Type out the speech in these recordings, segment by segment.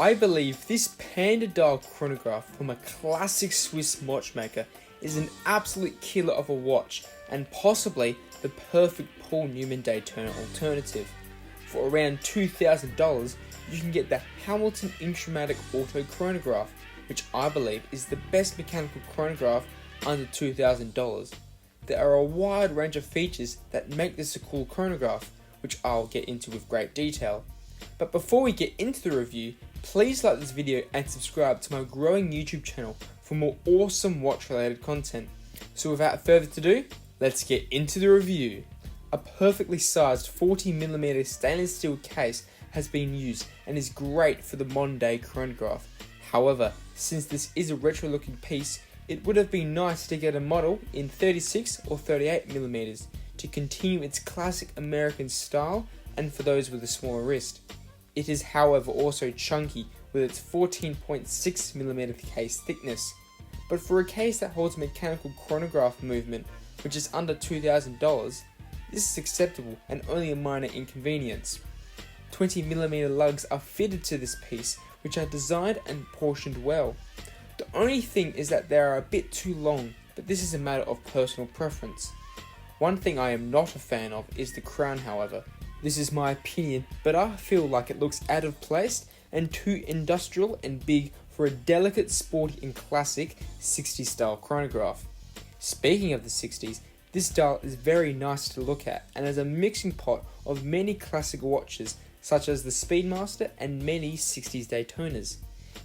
I believe this Panda dial chronograph from a classic Swiss watchmaker is an absolute killer of a watch and possibly the perfect Paul Newman Daytona alternative. For around $2,000, you can get the Hamilton Intra Matic Auto Chronograph, which I believe is the best mechanical chronograph under $2,000. There are a wide range of features that make this a cool chronograph, which I'll get into with great detail. But before we get into the review, please like this video and subscribe to my growing YouTube channel for more awesome watch related content. So without further ado, let's get into the review. A perfectly sized 40mm stainless steel case has been used and is great for the modern day chronograph. However, since this is a retro looking piece, it would have been nice to get a model in 36 or 38mm to continue its classic American style and for those with a smaller wrist. It is however also chunky with its 14.6mm case thickness. But for a case that holds mechanical chronograph movement, which is under $2,000, this is acceptable and only a minor inconvenience. 20mm lugs are fitted to this piece, which are designed and portioned well. The only thing is that they are a bit too long, but this is a matter of personal preference. One thing I am not a fan of is the crown, however. This is my opinion, but I feel like it looks out of place and too industrial and big for a delicate, sporty and classic 60s style chronograph. Speaking of the 60s, this dial is very nice to look at and is a mixing pot of many classic watches such as the Speedmaster and many 60s Daytonas.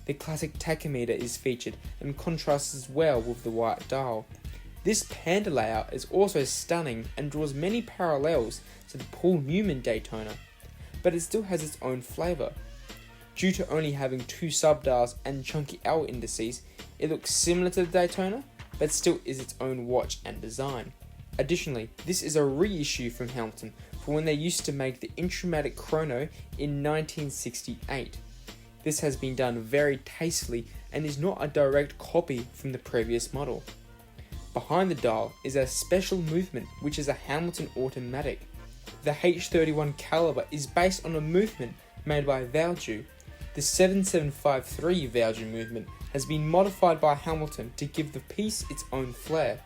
The classic tachometer is featured and contrasts well with the white dial. This Panda layout is also stunning and draws many parallels to the Paul Newman Daytona, but it still has its own flavour. Due to only having two subdials and chunky hour indices, it looks similar to the Daytona, but still is its own watch and design. Additionally, this is a reissue from Hamilton for when they used to make the Intra Matic Chrono in 1968. This has been done very tastefully and is not a direct copy from the previous model. Behind the dial is a special movement which is a Hamilton automatic. The H31 caliber is based on a movement made by Valjoux. The 7753 Valjoux movement has been modified by Hamilton to give the piece its own flair.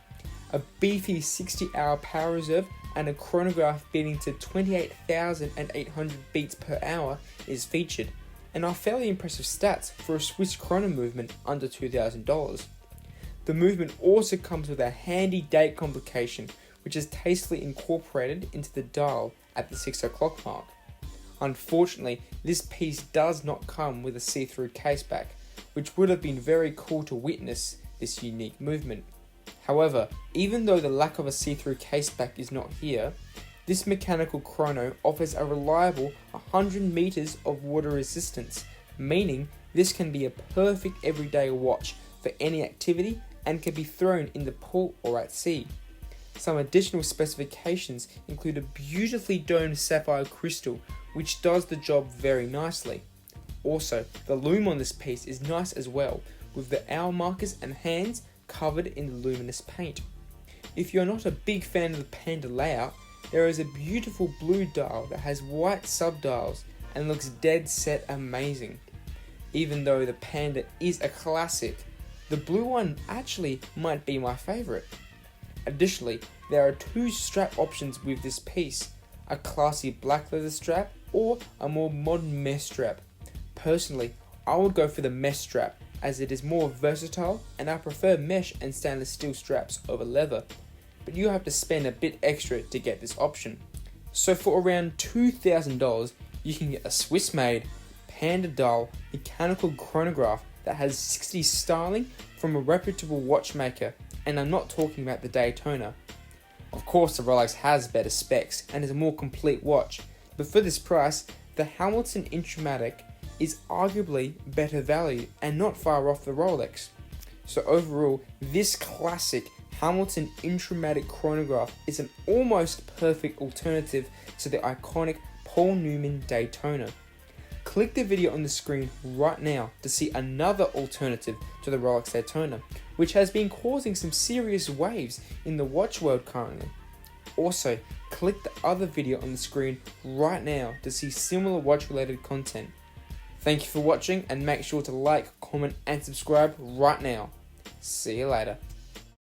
A beefy 60-hour power reserve and a chronograph beating to 28,800 beats per hour is featured, and are fairly impressive stats for a Swiss chrono movement under $2,000. The movement also comes with a handy date complication which is tastefully incorporated into the dial at the 6 o'clock mark. Unfortunately, this piece does not come with a see-through caseback, which would have been very cool to witness this unique movement. However, even though the lack of a see-through caseback is not here, this mechanical chrono offers a reliable 100 meters of water resistance, meaning this can be a perfect everyday watch for any activity and can be thrown in the pool or at sea. Some additional specifications include a beautifully domed sapphire crystal which does the job very nicely. Also, the loom on this piece is nice as well, with the hour markers and hands covered in luminous paint. If you're not a big fan of the Panda layout, there is a beautiful blue dial that has white subdials and looks dead set amazing. Even though the Panda is a classic, the blue one actually might be my favourite. Additionally, there are two strap options with this piece, a classy black leather strap or a more modern mesh strap. Personally, I would go for the mesh strap as it is more versatile and I prefer mesh and stainless steel straps over leather, but you have to spend a bit extra to get this option. So for around $2,000, you can get a Swiss made Panda dial mechanical chronograph that has 60s styling from a reputable watchmaker, and I'm not talking about the Daytona. Of course the Rolex has better specs and is a more complete watch, but for this price, the Hamilton Intra Matic is arguably better value and not far off the Rolex. So overall, this classic Hamilton Intra Matic chronograph is an almost perfect alternative to the iconic Paul Newman Daytona. Click the video on the screen right now to see another alternative to the Rolex Daytona, which has been causing some serious waves in the watch world currently. Also, click the other video on the screen right now to see similar watch related content. Thank you for watching, and make sure to like, comment and subscribe right now. See you later.